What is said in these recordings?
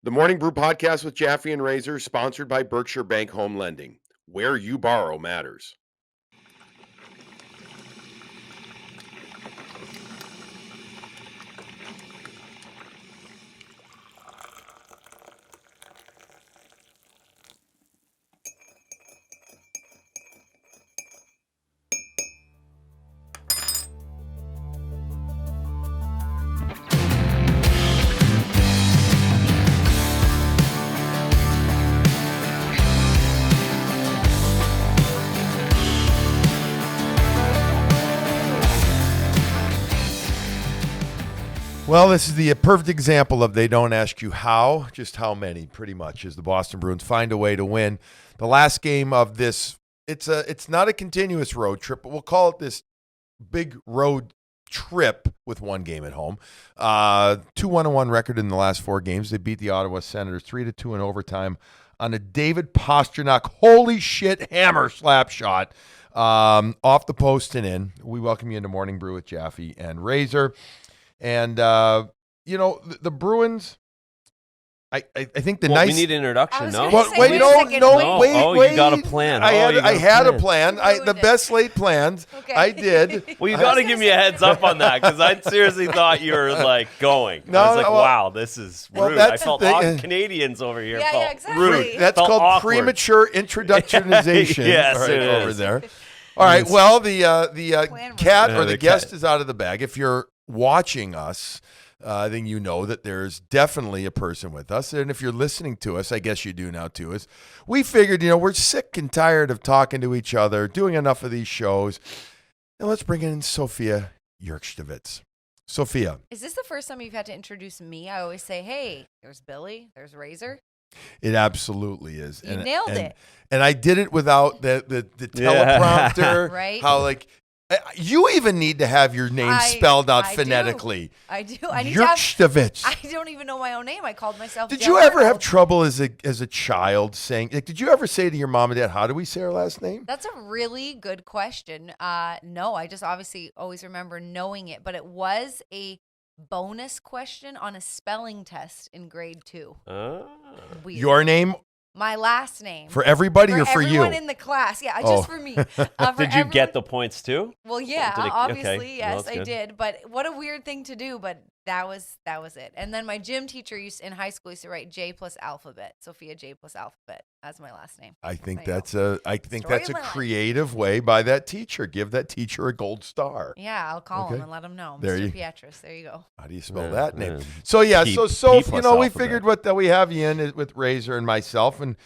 The Morning Brew podcast with Jaffe and Razor, sponsored by Berkshire Bank Home Lending. Where you borrow matters. Well, this is the perfect example of they don't ask you how, just how many, pretty much, as the Boston Bruins find a way to win. The last game of this, it's not a continuous road trip, but we'll call it this big road trip with one game at home. 2-1-1 record in the last 4 games. They beat the Ottawa Senators 3-2 in overtime on a David Pastrnak, holy shit, hammer slap shot off the post and in. We welcome you into Morning Brew with Jaffe and Razor. And, the Bruins, I think the we need an introduction, no? Wait, you got a plan. I had a plan. The best laid plans. Okay. I did. Well, you got to give me a heads up on that, because I seriously thought you were, going. I was like, wow, this is rude. I felt Canadians over here. Yeah, exactly. Rude. That's called awkward. Premature introductionization. Yes, right, over there. All right, well, the cat or the guest is out of the bag. If you're watching us, then you know that there's definitely a person with us. And if you're listening to us, I guess you do now too, is we figured, we're sick and tired of talking to each other, doing enough of these shows. And let's bring in Sophia Jurksztowicz. Sophia. Is this the first time you've had to introduce me? I always say, hey, there's Billy, there's Razor. It absolutely is. You nailed it. And I did it without the teleprompter. Right. How you even need to have your name spelled out phonetically. I do. Jurksztowicz. I don't even know my own name. I called myself. Did you ever have trouble as a child saying? Did you ever say to your mom and dad, "How do we say our last name?" That's a really good question. No, I just obviously always remember knowing it, but it was a bonus question on a spelling test in grade 2. Weird. Your name. My last name. For everybody or for you? Everyone in the class. Yeah, just for me. Did you get the points too? Well, yeah, obviously, okay. yes, Well, I did. But what a weird thing to do, but that was it. And then my gym teacher in high school used to write J plus alphabet, Sophia J plus alphabet. That's my last name. I think that's a creative way by that teacher. Give that teacher a gold star. Yeah, I'll call him and let him know. There Mr. Pietris. There you go. How do you spell that name? So yeah, Soph, we figured that we have you in with Razor and myself, and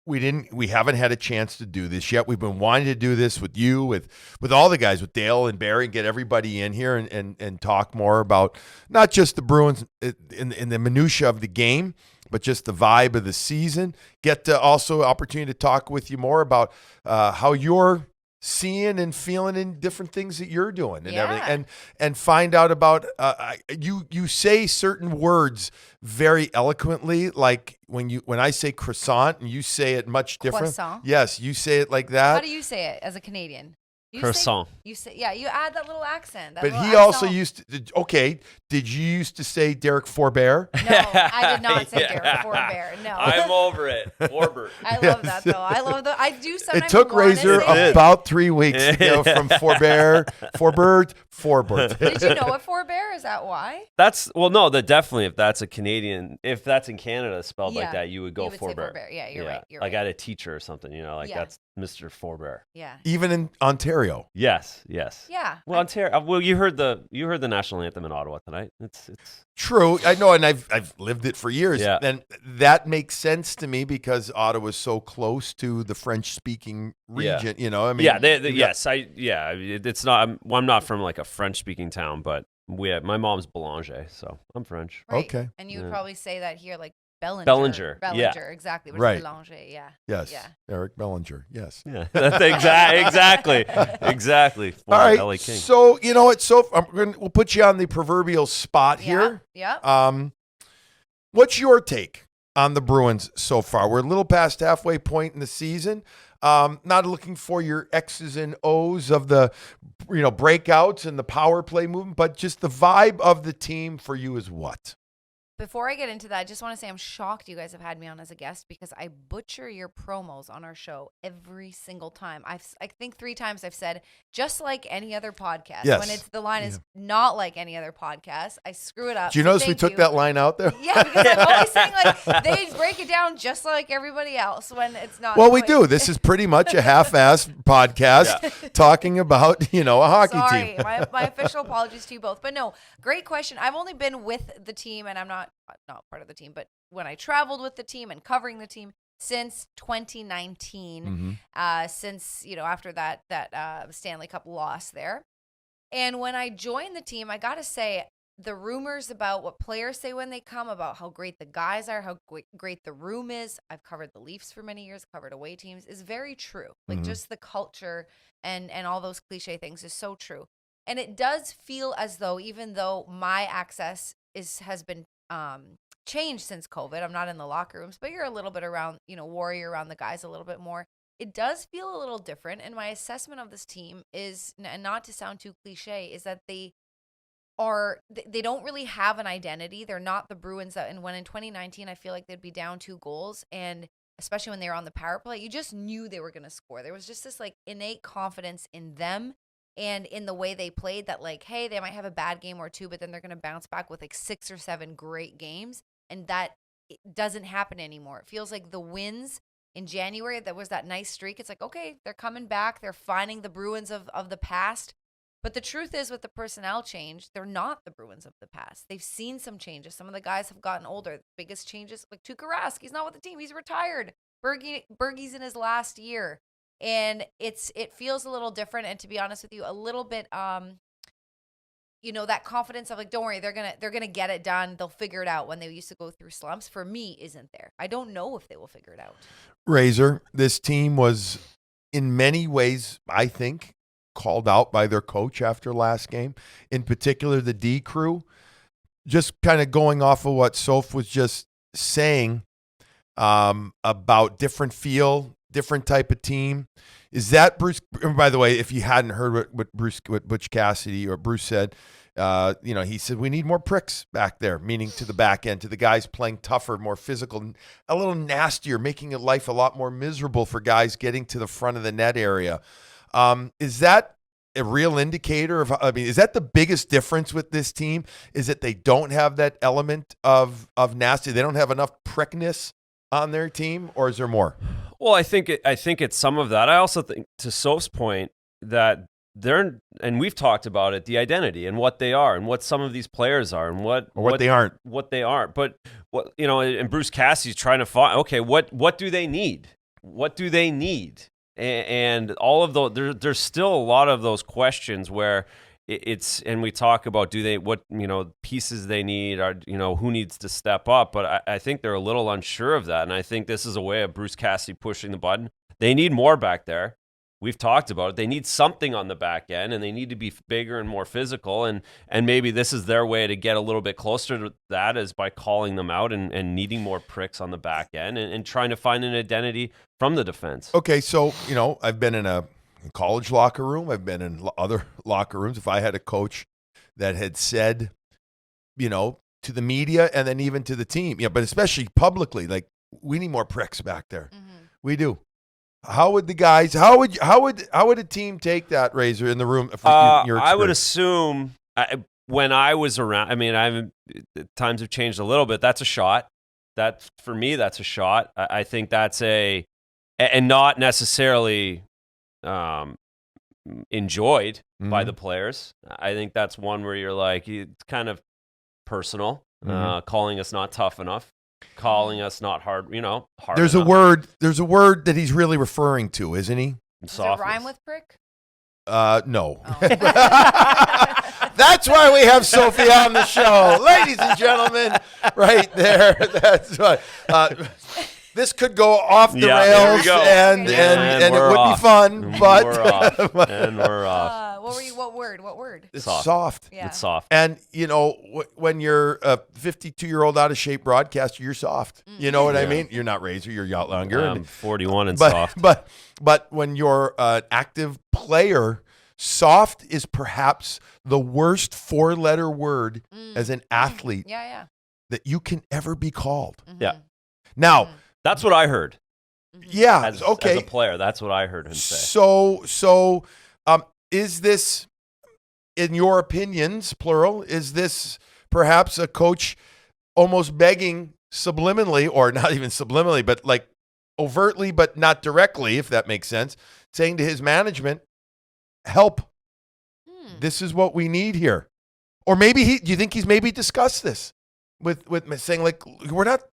we haven't had a chance to do this yet. We've been wanting to do this with you, with all the guys, with Dale and Barry, and get everybody in here and talk more about not just the Bruins in the minutia of the game, but just the vibe of the season. Get also opportunity to talk with you more about how you're seeing and feeling in different things that you're doing and everything, and find out about you say certain words very eloquently, like when I say croissant and you say it much different. Croissant. Yes, you say it like that. How do you say it as a Canadian? Croissant. You add that little accent. But he also used to. Okay, did you used to say Derek Forbear? No, I did not say Derek Forbear. No, I'm over it. Forbert. I love that though. I do sometimes. It took Razor about 3 weeks from Forbert. Did you know what Forbear is? That why? Definitely. If that's a Canadian, if that's in Canada spelled like that, you would go Forbear. Yeah, you're right. Like I had a teacher or something. That's Mr. Forbear. Yeah. Even in Ontario. Yes. Yeah. Well, Ontario. Well, you heard the national anthem in Ottawa tonight. It's true. I know, and I've lived it for years. Yeah. And that makes sense to me because Ottawa's so close to the French-speaking region. Yeah. It's not. I'm not from like a French-speaking town, but my mom's Boulanger, so I'm French. Right. Okay. And you would probably say that here, like. Bellinger, yeah. Exactly. Right. Boulanger, yeah. Yes. Yeah. Eric Bellinger, yes. Yeah, that's exactly. All right, LA King. So, you know what, Soph, we'll put you on the proverbial spot here. Yeah. What's your take on the Bruins so far? We're a little past halfway point in the season. Not looking for your X's and O's of the, breakouts and the power play movement, but just the vibe of the team for you is what? before I get into that, I just want to say I'm shocked you guys have had me on as a guest because I butcher your promos on our show every single time. I think 3 times I've said, just like any other podcast. Yes. When the line is not like any other podcast, I screw it up. Do you notice we took that line out there? Yeah, because I'm always saying like they break it down just like everybody else when it's not. Well, we do. This is pretty much a half-assed podcast talking about, a hockey team. Sorry, my official apologies to you both. But no, great question. I've only been with the team, and I'm not part of the team, but when I traveled with the team and covering the team since 2019, since after that Stanley Cup loss there, and when I joined the team, I gotta say the rumors about what players say when they come, about how great the guys are, how great the room is. I've covered the Leafs for many years, covered away teams, is very true. Like just the culture and all those cliche things is so true. And it does feel as though, even though my access has been changed since COVID, I'm not in the locker rooms, but you're a little bit around, warrior around the guys a little bit more. It does feel a little different. And my assessment of this team is, and not to sound too cliche, is that they don't really have an identity. They're not the Bruins and when in 2019, I feel like they'd be down 2 goals. And especially when they were on the power play, you just knew they were going to score. There was just this like innate confidence in them and in the way they played that like, hey, they might have a bad game or 2, but then they're going to bounce back with like 6 or 7 great games. And that doesn't happen anymore. It feels like the wins in January, that was that nice streak. It's like, okay, they're coming back. They're finding the Bruins of the past. But the truth is, with the personnel change, they're not the Bruins of the past. They've seen some changes. Some of the guys have gotten older. The biggest changes, like Tuukka Rask, he's not with the team. He's retired. Bergie's in his last year. And it feels a little different, and to be honest with you, a little bit that confidence of like, don't worry, they're gonna get it done. They'll figure it out when they used to go through slumps. For me, isn't there. I don't know if they will figure it out. Razor, this team was in many ways, I think, called out by their coach after last game. In particular, the D crew. Just kind of going off of what Soph was just saying about different feel, different type of team. Is that Bruce? By the way, if you hadn't heard what Butch Cassidy or Bruce said, he said we need more pricks back there, meaning to the back end, to the guys playing tougher, more physical, a little nastier, making life a lot more miserable for guys getting to the front of the net area. Is that a real indicator of? I mean, is that the biggest difference with this team? Is that they don't have that element of nasty? They don't have enough prickness on their team, or is there more? Well, I think it's some of that. I also think, to Soph's point, that and we've talked about it, the identity and what they are and what some of these players are and what they aren't. What they aren't. But and Bruce Cassidy's trying to find, okay, what do they need? What do they need? And all of those, there's still a lot of those questions where and we talk about what pieces they need, or who needs to step up, but I think they're a little unsure of that, and I think this is a way of Bruce Cassidy pushing the button. They need more back there. We've talked about it. They need something on the back end, and they need to be bigger and more physical, and maybe this is their way to get a little bit closer to that, is by calling them out and needing more pricks on the back end and trying to find an identity from the defense. Okay, so I've been in a college locker room. I've been in other locker rooms. If I had a coach that had said, to the media and then even to the team, but especially publicly, like, we need more pricks back there. Mm-hmm. We do. How would the guys? How would a team take that, Razor, in the room? I would assume when I was around. I mean, times have changed a little bit. That's a shot. That for me, that's a shot. I think that's and not necessarily enjoyed by the players. I think that's one where you're like, it's kind of personal, calling us not tough enough, calling us not hard, hard There's enough. There's a word that he's really referring to, isn't he? Does it rhyme with prick? No. Oh. That's why we have Sophia on the show. Ladies and gentlemen, right there. That's right. This could go off the rails, and it would be fun, but we're off. What word? It's soft. Yeah. It's soft. And when you're a 52-year-old out of shape broadcaster, you're soft. You know what I mean? You're not Razor, you're yacht longer. I'm 41 and soft. But when you're an active player, soft is perhaps the worst 4-letter word as an athlete. Yeah. that you can ever be called. Yeah. Now, That's what I heard. yeah, As okay. a player, that's what I heard him say. So, is this, in your opinions, plural, is this perhaps a coach almost begging subliminally, or not even subliminally, but like overtly, but not directly, if that makes sense, saying to his management, help, this is what we need here? Or maybe do you think he's maybe discussed this with saying, like,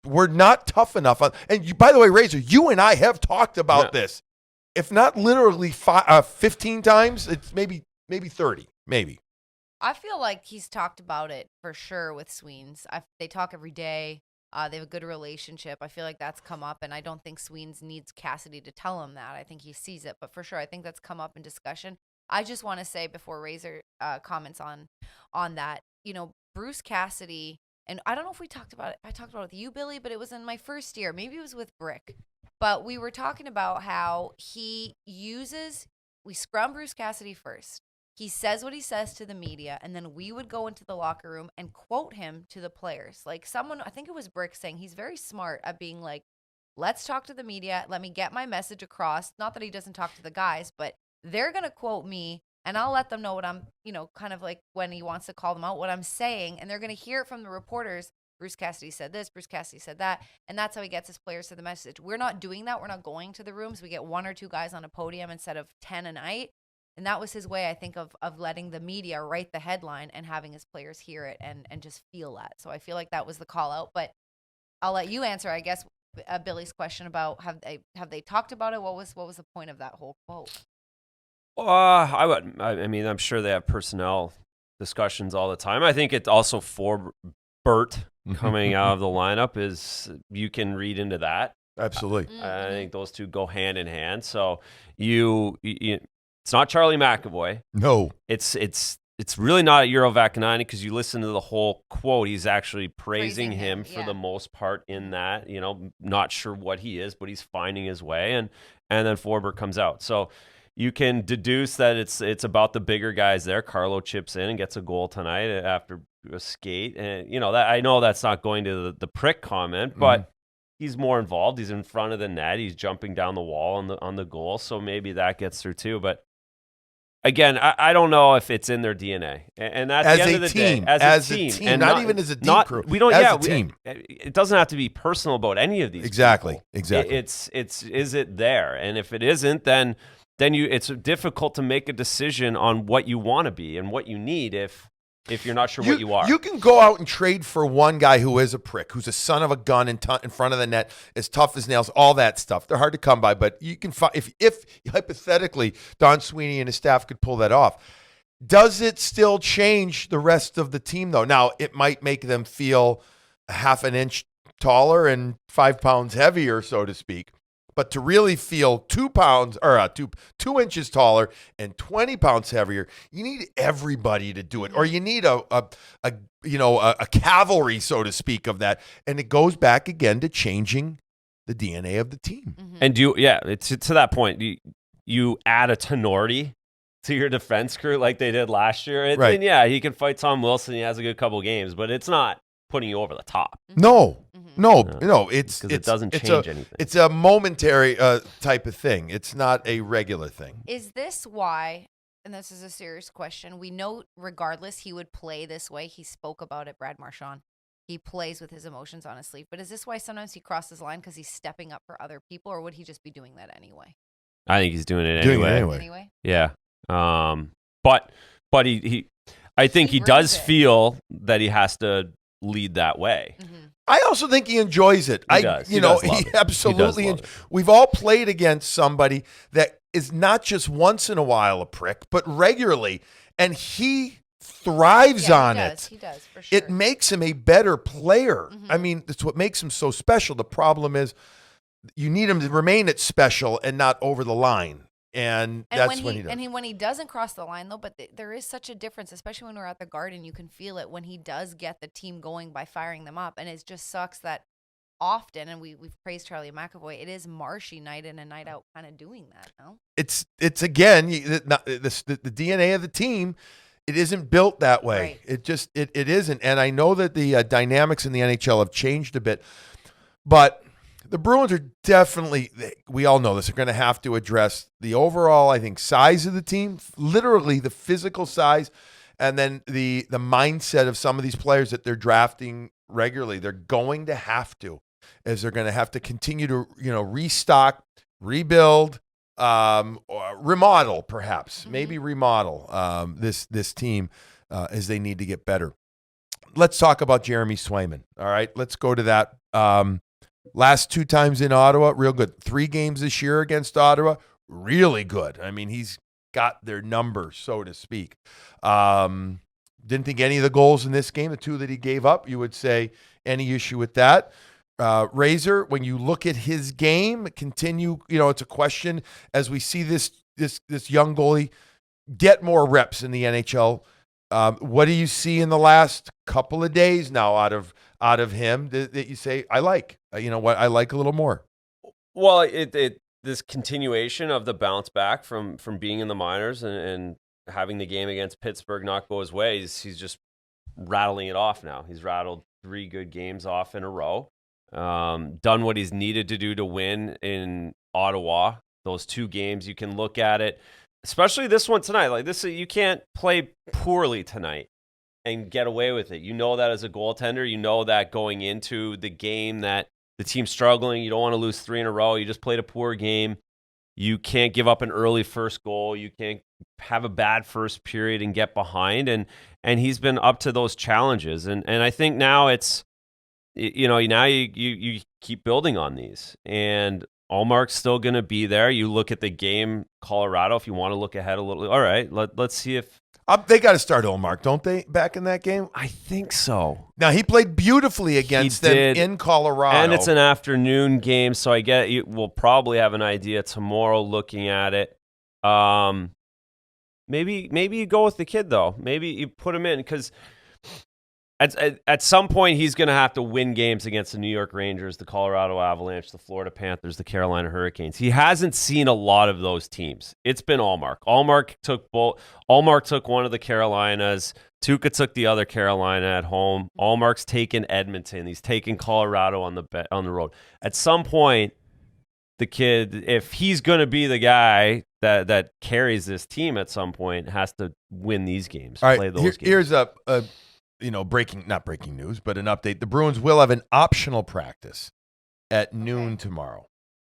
we're not tough enough on, and by the way, Razor, you and I have talked about this. If not literally 15 times, it's maybe 30, maybe. I feel like he's talked about it for sure with Sweens. They talk every day. They have a good relationship. I feel like that's come up, and I don't think Sweens needs Cassidy to tell him that. I think he sees it, but for sure, I think that's come up in discussion. I just want to say before Razor comments on that, Bruce Cassidy, and I don't know if we talked about it. I talked about it with you, Billy, but it was in my first year. Maybe it was with Brick. But we were talking about how we scrum Bruce Cassidy first. He says what he says to the media, and then we would go into the locker room and quote him to the players. Like someone, I think it was Brick, saying he's very smart at being like, let's talk to the media. Let me get my message across. Not that he doesn't talk to the guys, but they're going to quote me, and I'll let them know what I'm, kind of like when he wants to call them out, what I'm saying, and they're going to hear it from the reporters. Bruce Cassidy said this, Bruce Cassidy said that, and that's how he gets his players to the message. We're not doing that. We're not going to the rooms. We get 1 or 2 guys on a podium instead of 10 a night. And that was his way, I think, of letting the media write the headline and having his players hear it and just feel that. So I feel like that was the call out. But I'll let you answer, I guess, Billy's question about have they talked about it? What was the point of that whole quote? I mean, I'm sure they have personnel discussions all the time. I think it's also for Bert coming out of the lineup is you can read into that. Absolutely. I think those two go hand in hand. So it's not Charlie McAvoy. No. It's really not Eurovac 90 because you listen to the whole quote. He's actually praising him for the most part in that, not sure what he is, but he's finding his way. And then Forbert comes out. So you can deduce that it's about the bigger guys there. Carlo chips in and gets a goal tonight after a skate. And, that I know that's not going to the prick comment, but he's more involved. He's in front of the net. He's jumping down the wall on the goal. So maybe that gets through too. But again, I don't know if it's in their DNA, and that's the end of the day, as a team, and not even as a deep crew. We don't. As a team, it doesn't have to be personal about any of these. Exactly. People. It's is it there? And if it isn't, then it's difficult to make a decision on what you want to be and what you need if you're not sure what you are. You can go out and trade for one guy who is a prick, who's a son of a gun in front of the net, as tough as nails, all that stuff. They're hard to come by, but you can find, if hypothetically Don Sweeney and his staff could pull that off. Does it still change the rest of the team, though? Now, it might make them feel a half an inch taller and 5 pounds heavier, so to speak. But to really feel 2 pounds or 2 inches taller and 20 pounds heavier, you need everybody to do it, or you need a cavalry, so to speak, of that. And it goes back again to changing the DNA of the team. And it's to that point. You add a tenority to your defense crew like they did last year. Right. And he can fight Tom Wilson. He has a good couple games, but it's not putting you over the top. No, it doesn't change anything. It's a momentary type of thing. It's not a regular thing. Is this why, and this is a serious question, we know regardless he would play this way. He spoke about it, Brad Marchand. He plays with his emotions on his sleeve. But is this why sometimes he crosses the line because he's stepping up for other people, or would he just be doing that anyway? I think he's doing it anyway. Yeah. But he I think he does feel that he has to lead that way. I also think he enjoys it. He does. He absolutely. We've all played against somebody that is not just once in a while a prick, but regularly, and he thrives on it. He does, for sure. It makes him a better player. I mean, that's what makes him so special. The problem is you need him to remain at special and not over the line. And that's when he does. And when he doesn't cross the line, though, but there is such a difference, especially when we're at the Garden. You can feel it when he does get the team going by firing them up. And it just sucks that often, and we've praised Charlie McAvoy, it is Marshy night in and night out kind of doing that, no? It's again, the DNA of the team it isn't built that way. Right. It just it isn't. And I know that the dynamics in the NHL have changed a bit, but the Bruins are definitely, we all know this, are going to have to address the overall, I think, size of the team, literally the physical size, and then the mindset of some of these players that they're drafting regularly. They're going to have to, as they're going to have to continue to, restock, rebuild, or remodel, perhaps, maybe remodel this team as they need to get better. Let's talk about Jeremy Swayman. All right, let's go to that. Last 2 times in Ottawa, real good. 3 games this year against Ottawa, really good. I mean, he's got their number, so to speak. Didn't think any of the goals in this game, the 2 that he gave up, you would say any issue with that. Razor, when you look at his game, continue, it's a question as we see this young goalie get more reps in the NHL. What do you see in the last couple of days now out of him that you say, I like? I like a little more. Well, this continuation of the bounce back from being in the minors and having the game against Pittsburgh not go his way, he's just rattling it off now. He's rattled 3 good games off in a row. Done what he's needed to do to win in Ottawa. Those 2 games, you can look at it, especially this one tonight. Like this, you can't play poorly tonight and get away with it. You know that as a goaltender. You know that going into the game that the team's struggling. You don't want to lose 3 in a row. You just played a poor game. You can't give up an early first goal. You can't have a bad first period and get behind. And he's been up to those challenges. And I think now it's, now you keep building on these. And Allmark's still going to be there. You look at the game, Colorado, if you want to look ahead a little. All right, let's see if they got to start Allmark, don't they, back in that game? I think so. Now, he played beautifely against them in Colorado. And it's an afternoon game, so we'll probably have an idea tomorrow looking at it. Maybe you go with the kid, though. Maybe you put him in because at some point he's going to have to win games against the New York Rangers, the Colorado Avalanche, the Florida Panthers, the Carolina Hurricanes. He hasn't seen a lot of those teams. It's been Allmark. Allmark took one of the Carolinas. Tuukka took the other Carolina at home. Allmark's taken Edmonton. He's taken Colorado on the road. At some point, the kid, if he's going to be the guy that carries this team at some point, has to win these games. All right, play those games. Here's a not breaking news, but an update. The Bruins will have an optional practice at noon tomorrow.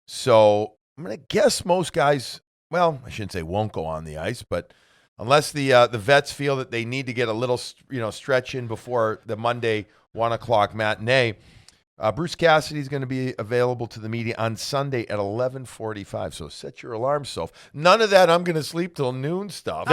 So I'm going to guess most guys, well, I shouldn't say won't go on the ice, but unless the vets feel that they need to get a little, stretch in before the Monday 1:00 matinee, Bruce Cassidy is going to be available to the media on Sunday at 11:45. So set your alarm, Soph. None of that I'm going to sleep till noon stuff.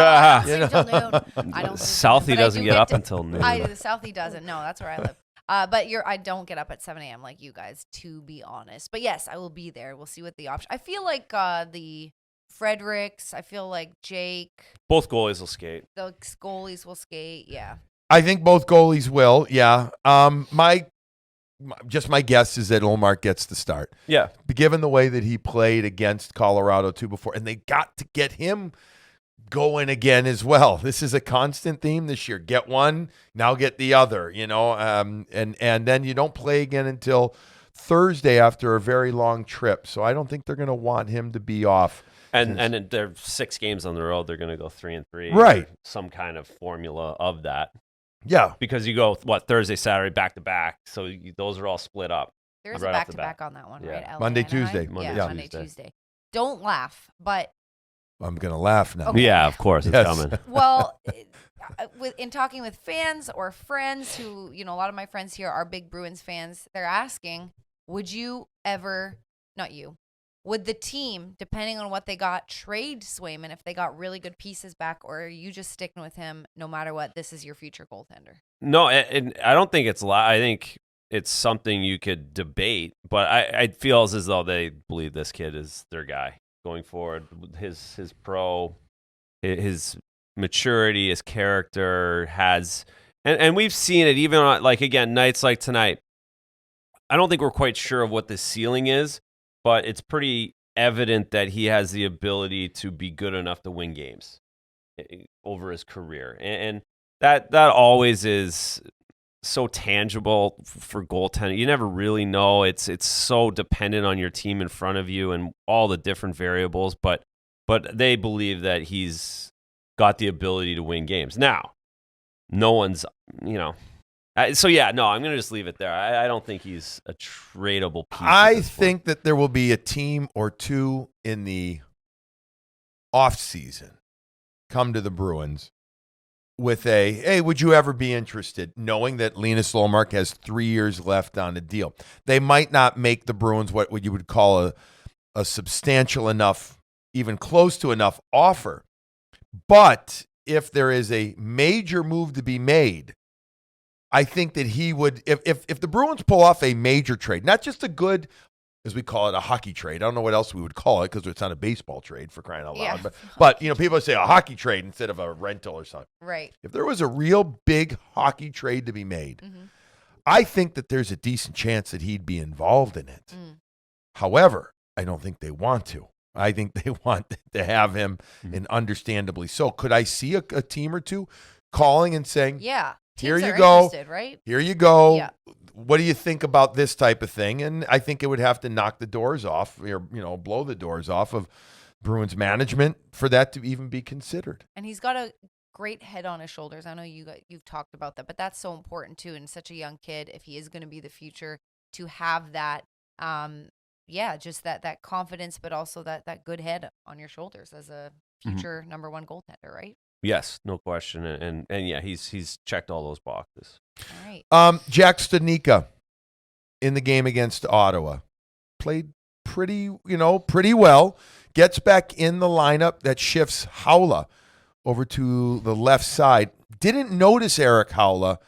Sleep till noon. I don't. Southie doesn't get up until noon. The Southie doesn't. No, that's where I live. But I don't get up at 7 a.m. like you guys, to be honest. But yes, I will be there. We'll see what the option. I feel like the Fredericks. I feel like Jake. Both goalies will skate. The goalies will skate. Yeah. I think both goalies will. Yeah. My guess is that Allmark gets the start. Yeah. Given the way that he played against Colorado before, and they got to get him going again as well. This is a constant theme this year. Get one, now get the other, and then you don't play again until Thursday after a very long trip. So I don't think they're going to want him to be off. And they're 6 games on the road. They're going to go 3-3. Right. Some kind of formula of that. Yeah. Because you go, Thursday, Saturday, back-to-back. So those are all split up. There's a back-to-back on that one, right? LA, Monday, Anaheim? Tuesday. Monday, Tuesday. Don't laugh, but... I'm going to laugh now. Okay. Yeah, of course. It's coming. Well, in talking with fans or friends who, a lot of my friends here are big Bruins fans, they're asking, would you ever, not you, would the team, depending on what they got, trade Swayman if they got really good pieces back, or are you just sticking with him no matter what? This is your future goaltender. No, and I don't think I think it's something you could debate, but I feel as though they believe this kid is their guy going forward. His maturity, his character and we've seen it even on, again, nights like tonight. I don't think we're quite sure of what the ceiling is, but it's pretty evident that he has the ability to be good enough to win games. over his career, and that always is so tangible for goaltending. You never really know. It's so dependent on your team in front of you and all the different variables, but they believe that he's got the ability to win games. Now, no one's, so yeah, no, I'm going to just leave it there. I don't think he's a tradable piece. I think that there will be a team or two in the offseason come to the Bruins with hey, would you ever be interested, knowing that Linus Ullmark has 3 years left on the deal? They might not make the Bruins what you would call a substantial enough, even close to enough offer. But if there is a major move to be made, I think that he would, if the Bruins pull off a major trade, not just a good, as we call it, a hockey trade. I don't know what else we would call it because it's not a baseball trade, for crying out loud. Yeah. But people say a hockey trade instead of a rental or something. Right. If there was a real big hockey trade to be made, I think that there's a decent chance that he'd be involved in it. However, I don't think they want to. I think they want to have him, and understandably so. Could I see a team or two calling and saying, yeah, here teams you are go, interested, right? here you go. Yeah. What do you think about this type of thing? And I think it would have to knock the doors off, or blow the doors off of Bruins management for that to even be considered. And he's got a great head on his shoulders. I know you've talked about that, but that's so important too. And such a young kid, if he is going to be the future, to have that, just that confidence, but also that good head on your shoulders as a future number one goaltender, right? Yes, no question, and yeah, he's checked all those boxes. All right. Jack Studnicka in the game against Ottawa played pretty well. Gets back in the lineup that shifts Haula over to the left side. Didn't notice Eric Haula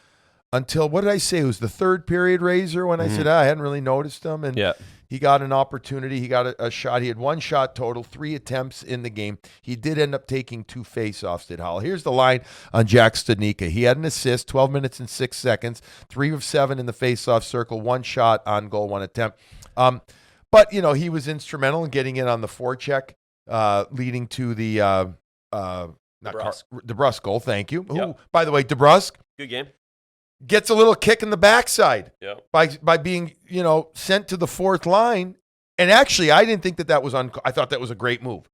until, what did I say? It was the third period, Razor, when I said I hadn't really noticed him. And he got an opportunity. He got a shot. He had one shot total, 3 attempts in the game. He did end up taking 2 faceoffs, did Haula. Here's the line on Jack Studnicka. He had an assist, 12 minutes and 6 seconds, 3 of 7 in the faceoff circle, 1 shot on goal, 1 attempt. But, he was instrumental in getting in on the forecheck, leading to the Debrusk goal. Thank you. Yep. Ooh, by the way, Debrusk. Good game. Gets a little kick in the backside by being, sent to the fourth line. And actually, I didn't think that was I thought that was a great move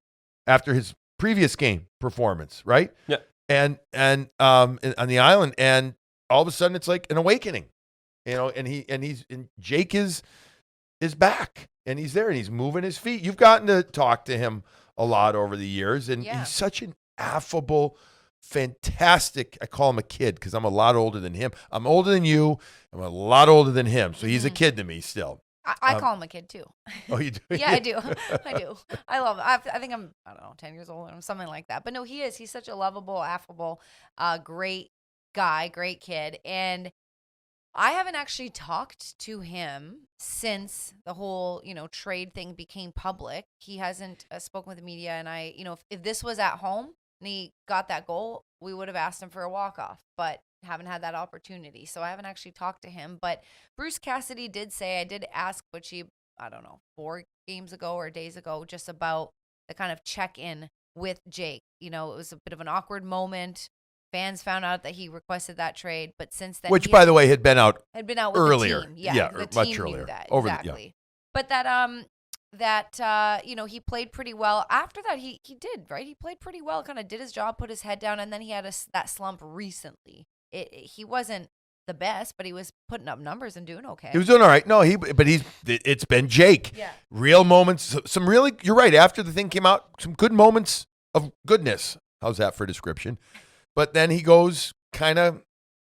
after his previous game performance, right? Yeah. And on the island, and all of a sudden it's like an awakening, and Jake is back, and he's there, and he's moving his feet. You've gotten to talk to him a lot over the years, and he's such an affable, fantastic. I call him a kid because I'm a lot older than him. I'm older than you. I'm a lot older than him. So he's a kid to me still. I call him a kid too. Oh, you do? Yeah, I do. I do. I love him. I think I'm, 10 years old or something like that. But no, he is. He's such a lovable, affable, great guy, great kid. And I haven't actually talked to him since the whole, trade thing became public. He hasn't spoken with the media. And I, if this was at home and he got that goal, we would have asked him for a walk-off, but haven't had that opportunity. So I haven't actually talked to him. But Bruce Cassidy did say, I did ask Butchie, 4 games ago or days ago, just about the kind of check-in with Jake. It was a bit of an awkward moment. Fans found out that he requested that trade, but since then, which, by the way, had been out with earlier. The team. Yeah, the team much earlier. Knew that. Over exactly. But that he played pretty well. After that, he did, right? He played pretty well, kind of did his job, put his head down, and then he had that slump recently. He wasn't the best, but he was putting up numbers and doing okay. He was doing all right. No, it's been Jake. Yeah. Real moments, some really, you're right, after the thing came out, some good moments of goodness. How's that for description? But then he goes kind of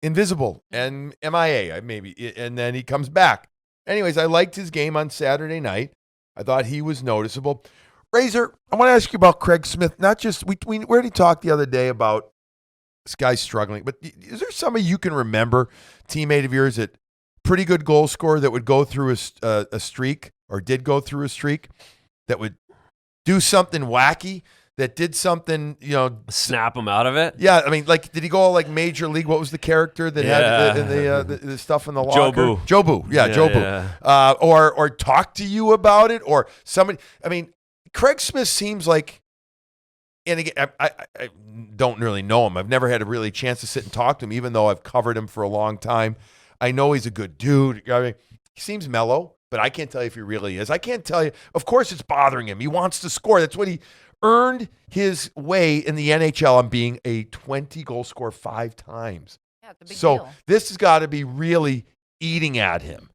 invisible and MIA, maybe, and then he comes back. Anyways, I liked his game on Saturday night. I thought he was noticeable. Razor, I want to ask you about Craig Smith. Not just, we already talked the other day about this guy's struggling, but is there somebody you can remember, teammate of yours, that pretty good goal scorer that would go through a streak, or did go through a streak, that would do something wacky, that did something, snap him out of it? Yeah, I mean, like, did he go all like Major League? What was the character that had the stuff in the locker? Joe Boo. Yeah, Joe Boo. Or talk to you about it, or somebody. I mean, Craig Smith seems like And again, I don't really know him. I've never had a really chance to sit and talk to him, even though I've covered him for a long time. I know he's a good dude. I mean, he seems mellow, but I can't tell you if he really is. I can't tell you. Of course, it's bothering him. He wants to score. That's what he earned his way in the NHL on being a 20-goal scorer 5 times. Yeah, it's a big So deal. this has got to be really eating at him.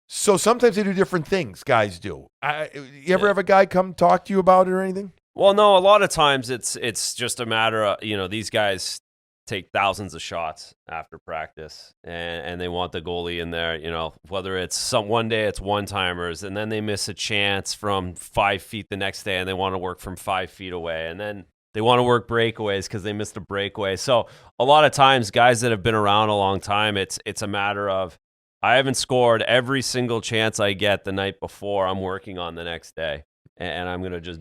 So sometimes they do different things, guys do. You ever have a guy come talk to you about it or anything? Well, no, a lot of times it's just a matter of, these guys take thousands of shots after practice and they want the goalie in there, whether it's one day it's one-timers and then they miss a chance from 5 feet the next day and they want to work from 5 feet away. And then they want to work breakaways because they missed a breakaway. So a lot of times guys that have been around a long time, it's a matter of, I haven't scored every single chance I get the night before. I'm working on the next day and I'm going to just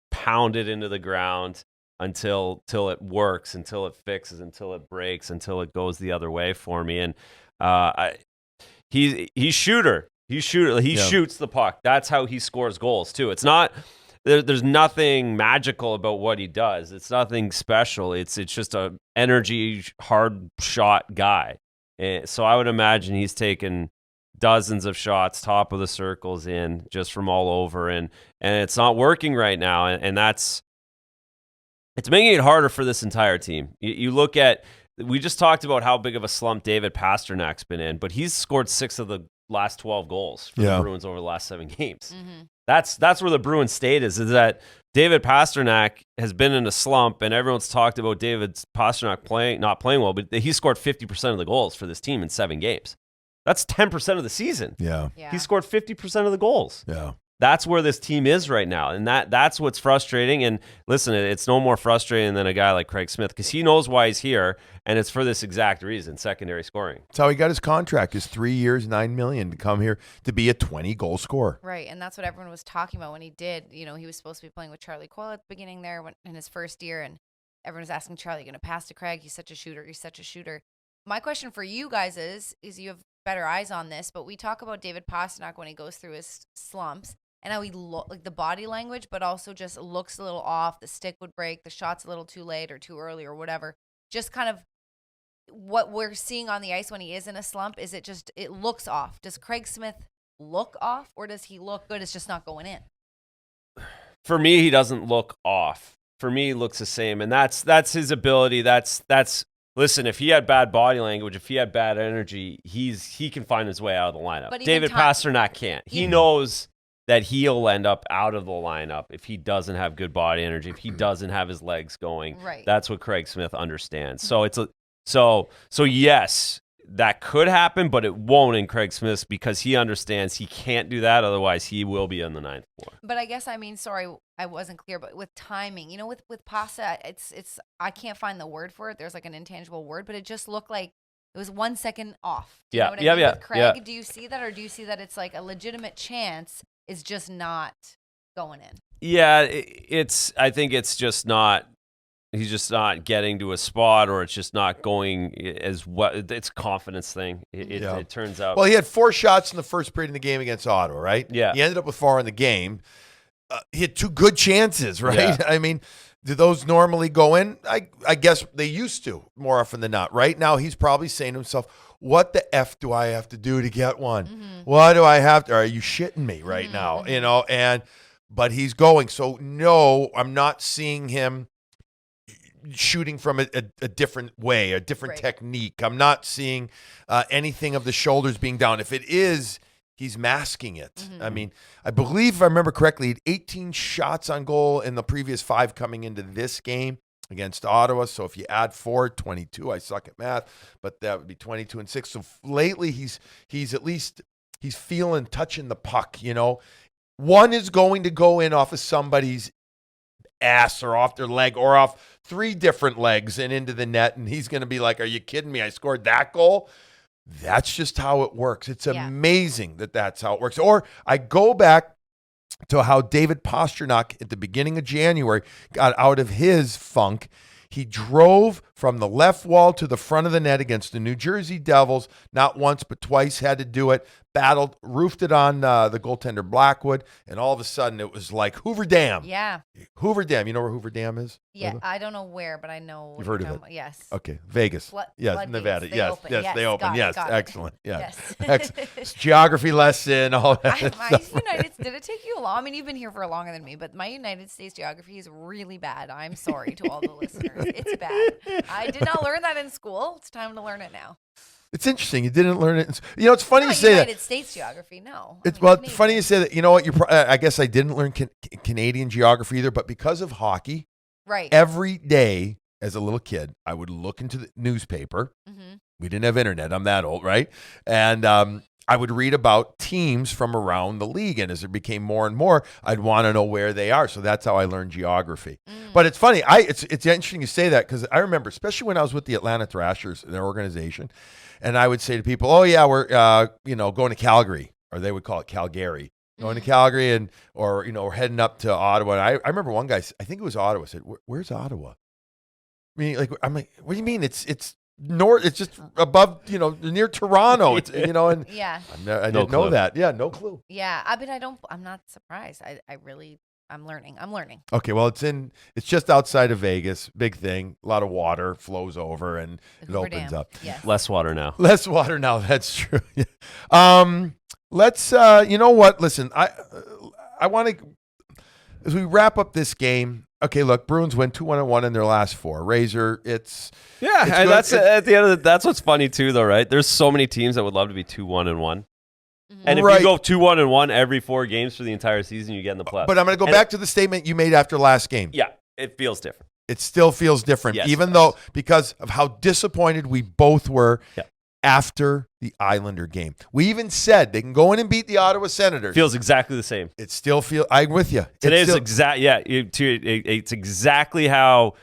pound it into the ground until it works, until it fixes, until it breaks, until it goes the other way for me. And he's shooter. He shoots the puck. That's how he scores goals too. It's not there's nothing magical about what he does. It's nothing special. It's just a energy hard shot guy. And so I would imagine he's taken dozens of shots, top of the circles in just from all over, and it's not working right now. And it's making it harder for this entire team. You look at, we just talked about how big of a slump David Pasternak's been in, but he's scored 6 of the last 12 goals for the Bruins over the last 7 games. Mm-hmm. That's where the Bruins state is that David Pastrnak has been in a slump, and everyone's talked about David Pastrnak not playing well, but he scored 50% of the goals for this team in 7 games. That's 10% of the season. Yeah. Yeah. He scored 50% of the goals. Yeah. That's where this team is right now. And that's what's frustrating. And listen, it's no more frustrating than a guy like Craig Smith because he knows why he's here, and it's for this exact reason, secondary scoring. That's how he got his contract, is 3 years, $9 million to come here to be a 20-goal scorer. Right, and that's what everyone was talking about when he did. He was supposed to be playing with Charlie Coyle at the beginning there in his first year, and everyone was asking Charlie, "You going to pass to Craig? He's such a shooter. He's such a shooter." My question for you guys is you have better eyes on this, but we talk about David Pastrnak when he goes through his slumps and how he like the body language, but also just looks a little off. The stick would break, the shot's a little too late or too early or whatever. Just kind of what we're seeing on the ice when he is in a slump. Is it looks off? Does Craig Smith look off, or does he look good? It's just not going in. For me, he doesn't look off. For me, he looks the same, and that's his ability. That's. Listen, if he had bad body language, if he had bad energy, he can find his way out of the lineup. But David Pastrnak can't. He knows that he'll end up out of the lineup if he doesn't have good body energy, if he doesn't have his legs going. Right. That's what Craig Smith understands. So so yes, that could happen, but it won't in Craig Smith's because he understands he can't do that. Otherwise, he will be on the 9th floor. But I guess, sorry, I wasn't clear, but with timing, with Pasta, it's I can't find the word for it. There's like an intangible word, but it just looked like it was 1 second off. Do you know what I mean? With Craig, do you see that, or do you see that it's like a legitimate chance is just not going in? Yeah, I think it's just not. He's just not getting to a spot, or it's just not going as well. It's a confidence thing. It turns out. Well, he had 4 shots in the first period in the game against Ottawa, right? Yeah. He ended up with 4 in the game. He had 2 good chances, right? Yeah. I mean, do those normally go in? I guess they used to more often than not. Right now, he's probably saying to himself, what the F do I have to do to get one? Mm-hmm. What do I have to? Are you shitting me right now? But he's going. So, no, I'm not seeing him shooting from a different way, a different technique. I'm not seeing anything of the shoulders being down. If it is, he's masking it. Mm-hmm. I mean, I believe, if I remember correctly, he had 18 shots on goal in the previous 5 coming into this game against Ottawa. So if you add 4, 22, I suck at math, but that would be 22 and 6. So lately he's at least, he's touching the puck, One is going to go in off of somebody's ass or off their leg or off 3 different legs and into the net, and he's going to be like, are you kidding me? I scored that goal? That's just how it works. It's amazing that that's how it works. Or I go back to how David Pastrnak at the beginning of January got out of his funk. He drove from the left wall to the front of the net against the New Jersey Devils, not once but twice had to do it, battled, roofed it on the goaltender Blackwood, and all of a sudden it was like Hoover Dam. Yeah. Hoover Dam. You know where Hoover Dam is? Yeah. I don't know where, but I know. You've heard of it? About. Yes. Okay. Vegas. yes. Floodgates. Nevada. They Yes. open. Yes. They open. Got Yes. it. Excellent. Yes. Yes. It's geography lesson. All that. Did it take you long? I mean, you've been here for longer than me, but my United States geography is really bad. I'm sorry to all the listeners. It's bad. I did not learn that in school. It's time to learn it now. It's interesting. You didn't learn it. You know, it's funny you say United that. States geography, no. It's funny you say that. You know what? I guess I didn't learn Canadian geography either, but because of hockey, right. Every day as a little kid, I would look into the newspaper. Mm-hmm. We didn't have internet. I'm that old, right? And I would read about teams from around the league, and as it became more and more, I'd want to know where they are. So that's how I learned geography. But it's funny. It's interesting you say that because I remember, especially when I was with the Atlanta Thrashers, their organization, and I would say to people, "Oh yeah, we're going to Calgary," or they would call it Calgary. Going to Calgary, or we're heading up to Ottawa. And I remember one guy, I think it was Ottawa, said, "Where's Ottawa?" I mean, I'm like, "What do you mean? It's north. It's just above, near Toronto." It's and yeah, I didn't know that. Yeah, no clue. Yeah, I'm not surprised. I'm learning. Okay, well, it's just outside of Vegas. Big thing. A lot of water flows over and it opens up. Yes. Less water now. Less water now. That's true. Let's. You know what? Listen, I want to, as we wrap up this game. Okay, look, Bruins win 2-1 in their last 4. Razor, it's and that's at the end of that's what's funny too, though, right? There's so many teams that would love to be 2-1-1. And if you go 2-1-1 every 4 games for the entire season, you get in the playoffs. But I'm going to go back to the statement you made after last game. Yeah, it feels different. It still feels different, Yes, even though because of how disappointed we both were Yeah. after the Islander game. We even said they can go in and beat the Ottawa Senators. Feels exactly the same. It still feels. I'm with you. Today's it's exactly how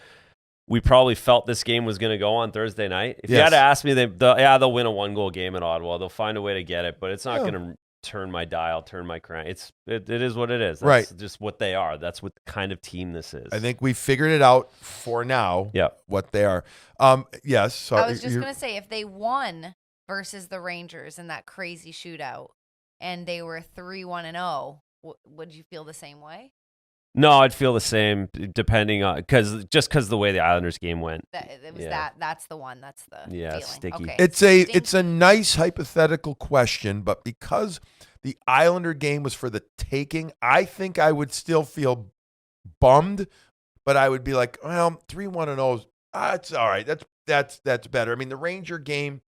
we probably felt this game was going to go on Thursday night. If you had to ask me, they'll win a 1-goal game at Ottawa. They'll find a way to get it, but it's not going to turn my dial, turn my crank. It is what it is. That's just what they are. That's what kind of team this is. I think we figured it out for now. Yeah, what they are. Yes. So I was just going to say, if they won versus the Rangers in that crazy shootout, and they were 3-1-0, would you feel the same way? No, I'd feel the same, depending on because the way the Islanders game went. That's the one. That's the feeling. Sticky. Okay. It's a nice hypothetical question, but because the Islander game was for the taking, I think I would still feel bummed, but I would be like, well, 3-1-0, it's all right. That's better. I mean, the Ranger game.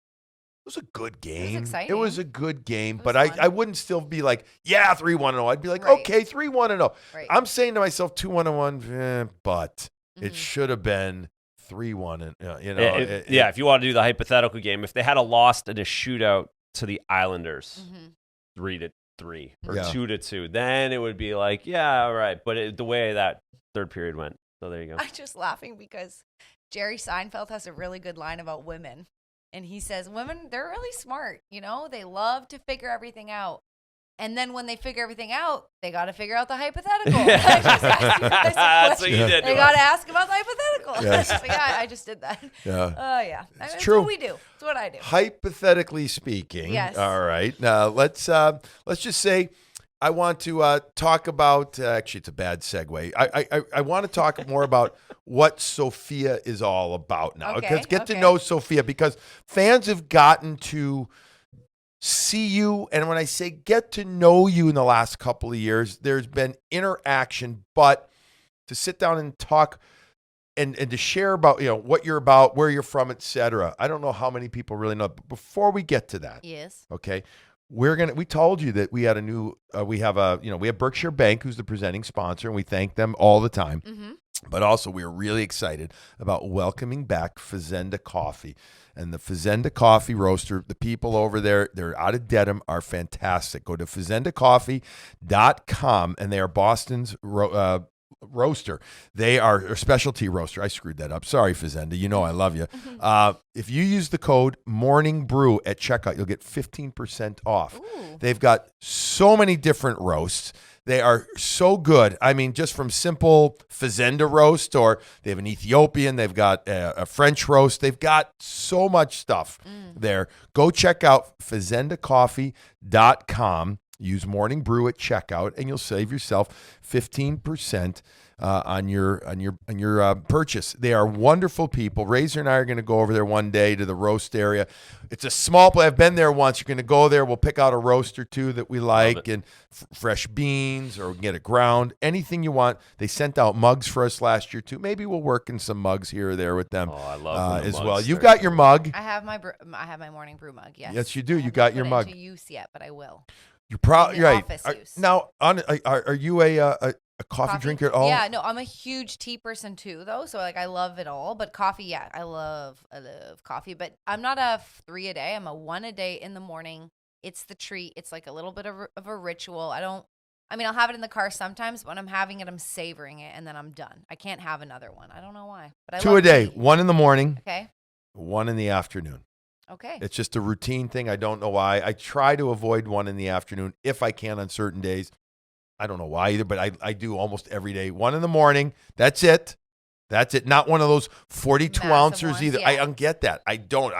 It was a good game. It was exciting. It was a good game, but fun. I wouldn't still be like, yeah, 3-1-0. I'd be like, Right. okay, 3-1-0. Right. I'm saying to myself, 2-1-1, but it should have been 3-1. If you want to do the hypothetical game, if they had lost in a shootout to the Islanders, 3-3 or 2-2, then it would be like, yeah, all right. But the way that third period went, so there you go. I'm just laughing because Jerry Seinfeld has a really good line about women. And he says, women, they're really smart. They love to figure everything out. And then when they figure everything out, they got to figure out the hypothetical. I just asked you guys a That's what you question. did. They got to ask about the hypothetical. Yes. I just did that. Yeah. Oh, yeah. It's true. what we do. It's what I do. Hypothetically speaking. Yes. All right. Now, let's just say I want to talk about, actually, it's a bad segue. I want to talk more about what Sophia is all about now. Okay, Get to know Sophia because fans have gotten to see you. And when I say get to know you in the last couple of years, there's been interaction, but to sit down and talk and to share about, what you're about, where you're from, etc. I don't know how many people really know. But before we get to that, Yes. okay, we told you that we had we have Berkshire Bank, who's the presenting sponsor, and we thank them all the time. Mm-hmm. But also, we are really excited about welcoming back Fazenda Coffee. And the Fazenda Coffee Roaster, the people over there, they're out of Dedham, are fantastic. Go to fazendacoffee.com, and they are Boston's roaster. They are a specialty roaster. I screwed that up. Sorry, Fazenda. I love you. If you use the code Morning Bru at checkout, you'll get 15% off. Ooh. They've got so many different roasts. They are so good. I mean, just from simple fazenda roast, or they have an Ethiopian, they've got a French roast. They've got so much stuff there. Go check out fazendacoffee.com. Use Morning Brew at checkout, and you'll save yourself 15% on your purchase. They are wonderful people. Razor and I are going to go over there one day to the roast area. It's a small place. I've been there once. You're going to go there. We'll pick out a roast or two that we like, and fresh beans, or we can get it ground. Anything you want. They sent out mugs for us last year too. Maybe we'll work in some mugs here or there with them. Oh, I love as mugs. well. You've got your mug. I have my Morning Brew mug. Yes. Yes, you do. I You haven't got put your it mug. into use yet, but I will. You're probably In right. office use. Now, are you a coffee drinker at all? Yeah, no, I'm a huge tea person too, though. So like, I love it all. But coffee, yeah, I love coffee. But I'm not a 3 a day. I'm a 1 a day in the morning. It's the treat. It's like a little bit of a ritual. I'll have it in the car sometimes. When I'm having it, I'm savoring it, and then I'm done. I can't have another one. I don't know why. But I 2 love a day. tea. 1 in the morning. Okay. 1 in the afternoon. Okay. It's just a routine thing. I don't know why. I try to avoid 1 in the afternoon if I can on certain days. I don't know why either, but I do almost every day. 1 in the morning. That's it. That's it. Not one of those 42 Massive ounces ones, either. yeah. I don't get that. I don't.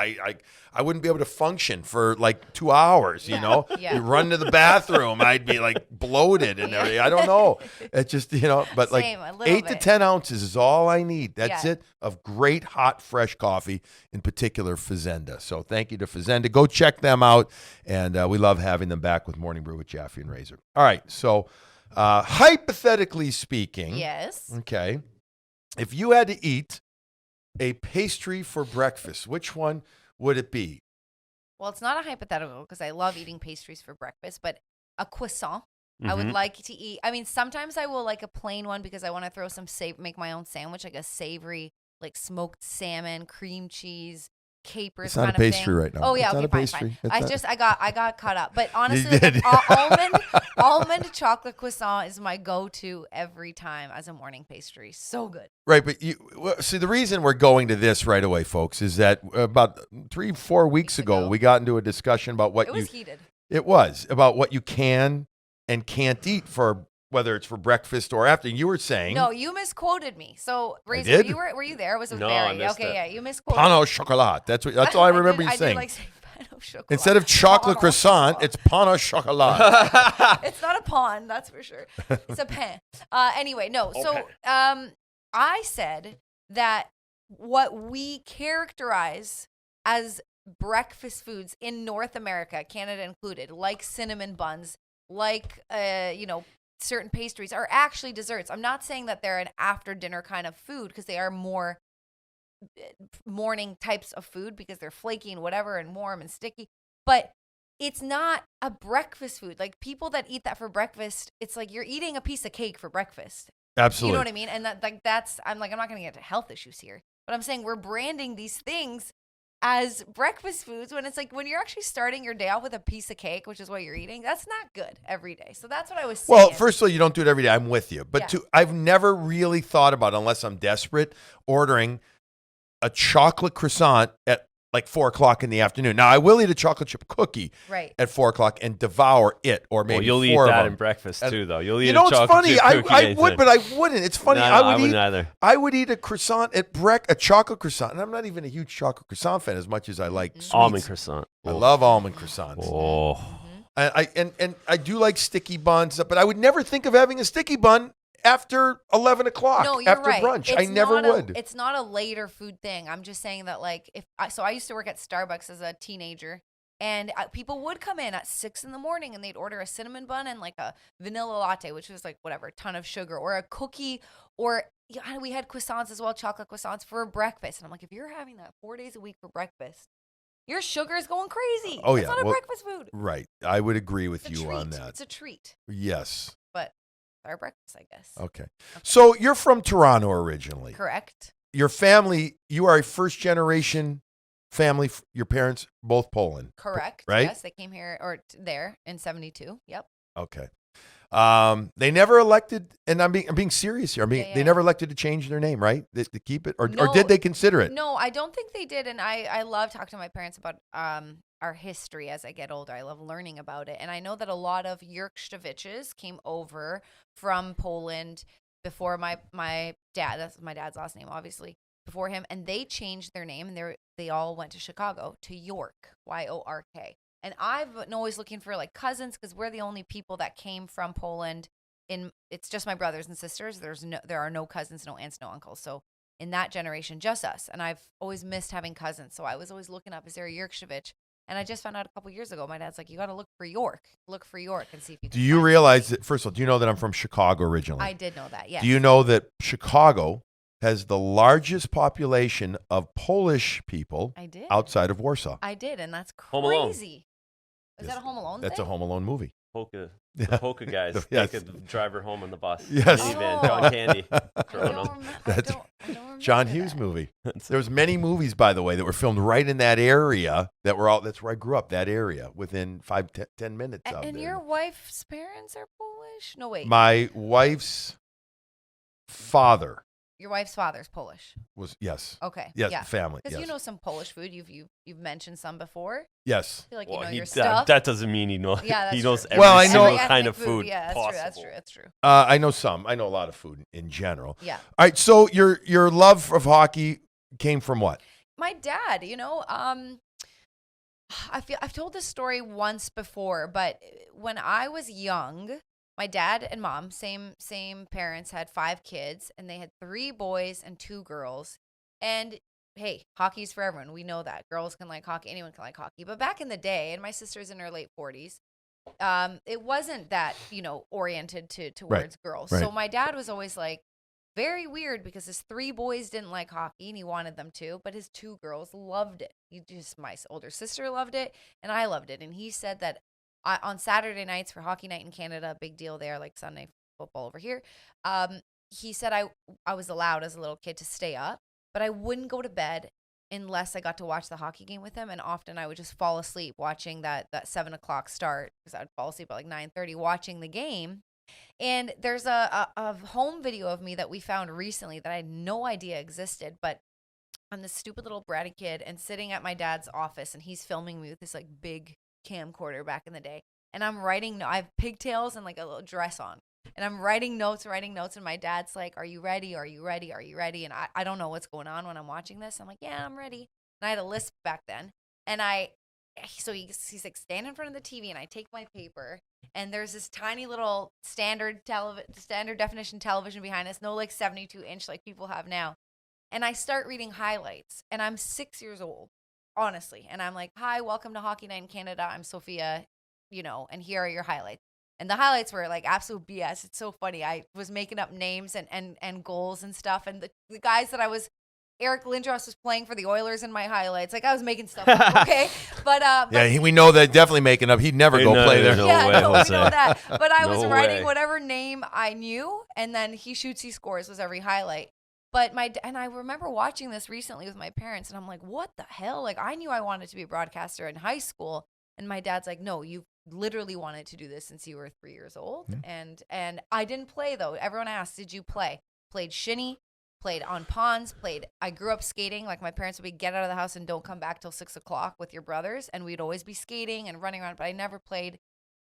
I wouldn't be able to function for like 2 hours, you know? Yeah. You run to the bathroom. I'd be like bloated and everything. I don't know. It's just, but Same, like a little 8 to bit. 10 ounces is all I need. That's Yeah. it, of great, hot, fresh coffee, in particular Fazenda. So thank you to Fazenda. Go check them out. And we love having them back with Morning Brew with Jaffe and Razor. All right. So hypothetically speaking. Yes. Okay. If you had to eat a pastry for breakfast, which one would it be? Well, it's not a hypothetical because I love eating pastries for breakfast, but a croissant. I Mm-hmm. would like to eat. I mean, sometimes I will like a plain one because I want to throw some make my own sandwich, like a savory, like smoked salmon, cream cheese, capers. It's not kind a pastry of thing. right now. Oh yeah, It's okay, not a fine, pastry. fine. It's I got caught up. But honestly, did. almond chocolate croissant is my go-to every time as a morning pastry. So good. Right, but see, the reason we're going to this right away, folks, is that about 3-4 weeks ago, we got into a discussion about what It was heated. It was about what you can and can't eat for, whether it's for breakfast or after. You were saying No, you misquoted me. So, Razor, did? were you there? Was it No, I Barry? missed Okay, it. yeah, you misquoted. pain au chocolat. That's all I remember you I saying. did like saying pain au chocolat. Instead of chocolate Pain au croissant, chocolat. it's pain au chocolat. It's not a pawn, that's for sure. It's a pain. Anyway, no. So, Okay. I said that what we characterize as breakfast foods in North America, Canada included, like cinnamon buns, like certain pastries, are actually desserts. I'm not saying that they're an after dinner kind of food because they are more morning types of food because they're flaky and whatever and warm and sticky, but it's not a breakfast food. Like people that eat that for breakfast, it's like you're eating a piece of cake for breakfast. Absolutely. You know what I mean? And I'm not going to get to health issues here, but I'm saying we're branding these things as breakfast foods when it's like when you're actually starting your day off with a piece of cake, which is what you're eating, that's not good every day. So that's what I was saying. Well, first of all, you don't do it every day. I'm with you. But Yeah. I've never really thought about, unless I'm desperate, ordering a chocolate croissant at like 4 o'clock in the afternoon. Now, I will eat a chocolate chip cookie Right. at 4 o'clock and devour it, or maybe Well, you'll four eat of that them. in breakfast And- too, though. You'll eat You know, a it's chocolate funny. chip cookie. I would, anytime. but I wouldn't. It's funny. No, I wouldn't eat. either. I would eat a croissant at a chocolate croissant, and I'm not even a huge chocolate croissant fan as much as I like sweets. Almond croissant. I love almond croissants. Oh, And I do like sticky buns, but I would never think of having a sticky bun after 11 o'clock, No, you're after right. brunch. It's I never not would. It's not a later food thing. I'm just saying that, like, I used to work at Starbucks as a teenager, and people would come in at 6 a.m. and they'd order a cinnamon bun and like a vanilla latte, which was like whatever, a ton of sugar, or a cookie, or we had croissants as well, chocolate croissants for breakfast. And I'm like, if you're having that 4 days a week for breakfast, your sugar is going crazy. Oh, It's yeah. not a Well, breakfast food. Right. I would agree with It's a you treat. on that. It's a treat, Yes. but our breakfast, I guess. Okay. So you're from Toronto originally. Correct. Your family, you are a first generation family. Your parents, both Poland. Correct. Right? Yes, they came here there in 1972. Yep. Okay. They never elected, and I'm being serious here. I mean, Yeah. they never elected to change their name, right? To keep it, or No. did they consider it? No, I don't think they did. And I love talking to my parents about our history as I get older. I love learning about it. And I know that a lot of Jurksztowicz's came over from Poland before my dad. That's my dad's last name, obviously, before him. And they changed their name, and they all went to Chicago, to York, York. And I've been always looking for like cousins, because we're the only people that came from Poland. It's just my brothers and sisters. There are no cousins, no aunts, no uncles. So in that generation, just us. And I've always missed having cousins. So I was always looking up, is there a Jurksztowicz? And I just found out a couple years ago, my dad's like, you got to look for York and see if you can Do you find realize that, first of all, do you know that I'm from Chicago originally? I did know that, yes. Do you know that Chicago has the largest population of Polish people I did. outside of Warsaw? I did, and that's Home Alone. crazy. Is that a Home Alone That's thing? a Home Alone movie. Polka. Yeah. The polka guys Yes. take a driver home on the bus. Yes. Minivan, Oh. John Candy. I Throwing don't, them. rem- That's I don't remember John Hughes that. movie. There was many movies, by the way, that were filmed right in that area that's where I grew up, that area, within 10 minutes of And there. your wife's parents are Polish? No, wait. My wife's father Your wife's father's Polish. was, yes. Okay. Yes, Yeah. family. Because Yes. you know some Polish food. You've mentioned some before. Yes. I feel like Well, you know your that, stuff. that doesn't mean he knows. Yeah, that's he knows true. every Well, I know- single Every kind ethnic of food Yeah, that's possible. true. That's true. I know some. I know a lot of food in general. Yeah. All right. So your love of hockey came from what? My dad, I've told this story once before, but when I was young, my dad and mom, same parents, had 5 kids, and they had 3 boys and 2 girls. And hey, hockey's for everyone. We know that. Girls can like hockey, anyone can like hockey. But back in the day, and my sister's in her late 40s, it wasn't that, oriented towards girls. right. So my dad was always like, very weird, because his 3 boys didn't like hockey and he wanted them to, but his 2 girls loved it. My older sister loved it and I loved it. And he said that on Saturday nights for hockey night in Canada, big deal there, like Sunday football over here. He said I was allowed as a little kid to stay up, but I wouldn't go to bed unless I got to watch the hockey game with him. And often I would just fall asleep watching that 7:00 start, because I would fall asleep at like 9:30 watching the game. And there's a home video of me that we found recently that I had no idea existed, but I'm this stupid little bratty kid and sitting at my dad's office, and he's filming me with this like big camcorder back in the day. And I'm writing, I have pigtails and like a little dress on. And I'm writing notes. And my dad's like, are you ready? Are you ready? Are you ready? And I don't know what's going on when I'm watching this. I'm like, yeah, I'm ready. And I had a lisp back then. And so he's like stand in front of the TV, and I take my paper, and there's this tiny little standard definition television behind us, no like 72-inch like people have now. And I start reading highlights, and I'm 6 years old, honestly. And I'm like, hi, welcome to Hockey Night in Canada. I'm Sophia, and here are your highlights. And the highlights were like absolute BS. It's so funny. I was making up names and goals and stuff. And the guys that Eric Lindros was playing for the Oilers in my highlights. Like I was making stuff up, okay? But We know that definitely making up. He'd never Hey, go no, play there. no yeah, way, no, we Jose. know that. But I was No writing way. whatever name I knew, and then he shoots, he scores was every highlight. But I remember watching this recently with my parents, and I'm like, what the hell? Like I knew I wanted to be a broadcaster in high school, and my dad's like, no, you literally wanted to do this since you were 3 years old. Mm-hmm. And I didn't play though. Everyone asked, did you play? Played shinny. Played on ponds, I grew up skating. Like my parents would be get out of the house and don't come back till 6:00 with your brothers. And we'd always be skating and running around, but I never played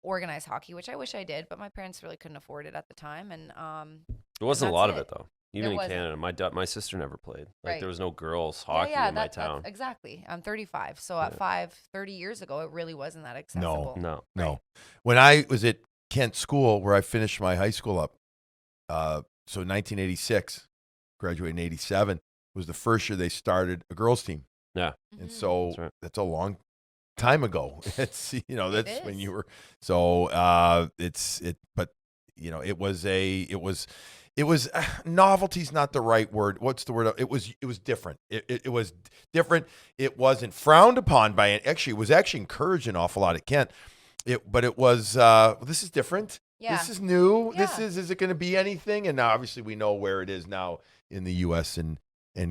organized hockey, which I wish I did, but my parents really couldn't afford it at the time. And There wasn't a that's lot of it. it though. Even There in wasn't. Canada, my sister never played. Like Right. there was no girls hockey in my town. Exactly. I'm 35. So at 30 years ago, it really wasn't that No. accessible. No. No. Right. When I was at Kent School, where I finished my high school up, so 1986, graduated in 87, was the first year they started a girls team. Yeah. And Mhm. so That's right. that's a long time ago. It's, that's when is. you were, so but it was novelty's not the right word. What's the word? It was different. It was different. It wasn't frowned upon by it. Actually, it was actually encouraged an awful lot at Kent. But it was, this is different. Yeah. This is new. Yeah. Is it going to be anything? And now obviously we know where it is now in the U.S. and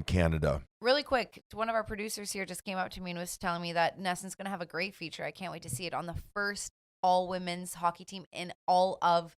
Canada. Really quick, one of our producers here just came up to me and was telling me that Nesson's going to have a great feature. I can't wait to see it on the first all-women's hockey team in all of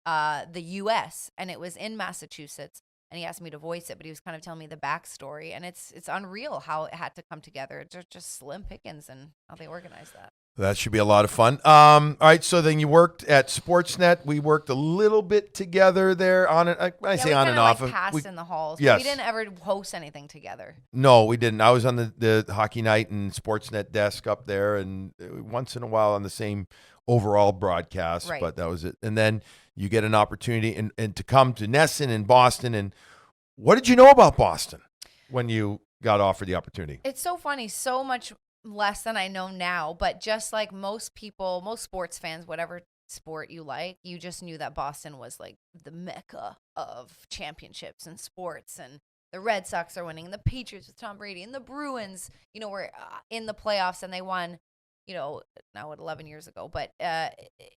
the U.S., and it was in Massachusetts. and he asked me to voice it, but he was kind of telling me the backstory, and it's unreal how it had to come together. It's just slim pickings and how they organized that. That should be a lot of fun. All right, so then you worked at Sportsnet. We worked a little bit together there on it. I say on and off. Like passed in the halls. Yes. But we didn't ever host anything together. No, we didn't. I was on the Hockey Night and Sportsnet desk up there, and once in a while on the same overall broadcast, Right. but that was it. And then you get an opportunity and to come to Nesson and Boston. And what did you know about Boston when you got offered the opportunity? It's so funny, so much less than I know now, but just like most people, most sports fans, whatever sport you like, you just knew that Boston was like the mecca of championships and sports, and the Red Sox are winning, and the Patriots with Tom Brady, and the Bruins, were in the playoffs, and they won, now 11 years ago, but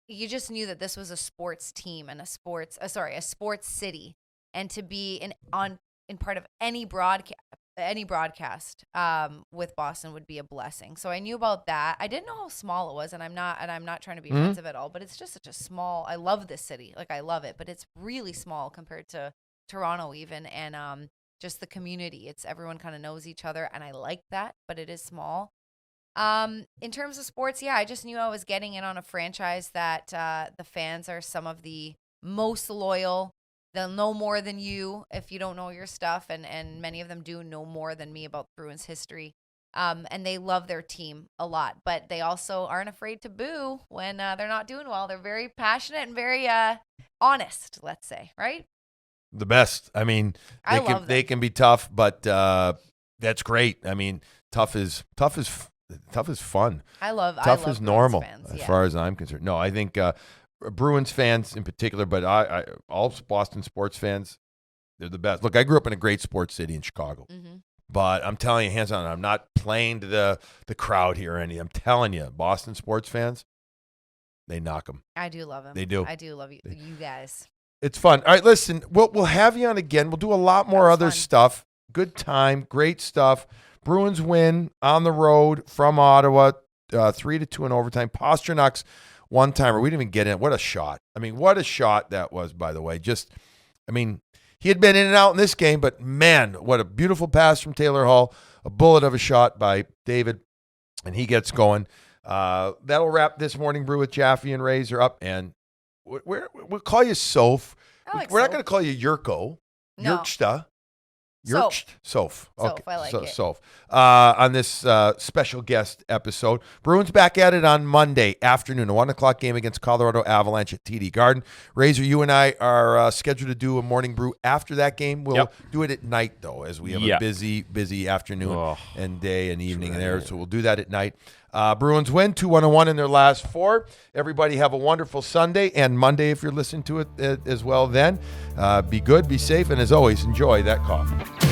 you just knew that this was a sports team and a sports city, and to be in part of any broadcast with Boston would be a blessing. So I knew about that. I didn't know how small it was, and I'm not trying to be offensive at all, but it's just such a small, I love this city. Like, I love it, but it's really small compared to Toronto even, and just the community. It's everyone kind of knows each other, and I like that, but it is small. In terms of sports, I just knew I was getting in on a franchise that the fans are some of the most loyal. They'll know more than you if you don't know your stuff, and many of them do know more than me about Bruins history. And they love their team a lot, but they also aren't afraid to boo when they're not doing well. They're very passionate and very honest, let's say, right? The best. I mean, they can be tough, but that's great. I mean, tough is fun. I love is normal fans, as far as I'm concerned. No, I think Bruins fans in particular, but all Boston sports fans, they're the best. Look, I grew up in a great sports city in Chicago, but I'm telling you, hands on, I'm not playing to the crowd here or anything. I'm telling you, Boston sports fans, they knock them. I do love them. They do. I do love you guys. It's fun. All right, listen, we'll have you on again. We'll do a lot more other stuff. Good time, great stuff. Bruins win on the road from Ottawa, 3-2 in overtime. Pasternak's one-timer. We didn't even get in. What a shot. I mean, what a shot that was, by the way. He had been in and out in this game, but man, what a beautiful pass from Taylor Hall. A bullet of a shot by David, and he gets going. That'll wrap this Morning Brew with Jaffe and Razor up, and we'll call you Soph. We're not going to call you Yurko. No. Jurksztowicz. Soph. Okay. I like it. Soph. On this special guest episode. Bruins back at it on Monday afternoon, a 1 o'clock game against Colorado Avalanche at TD Garden. Razor, you and I are scheduled to do a Morning Brew after that game. We'll do it at night, though, as we have a busy afternoon and day and evening there. So we'll do that at night. Bruins win 2-1 in their last 4. Everybody have a wonderful Sunday and Monday if you're listening to it as well then. Be good, be safe, and as always, enjoy that coffee.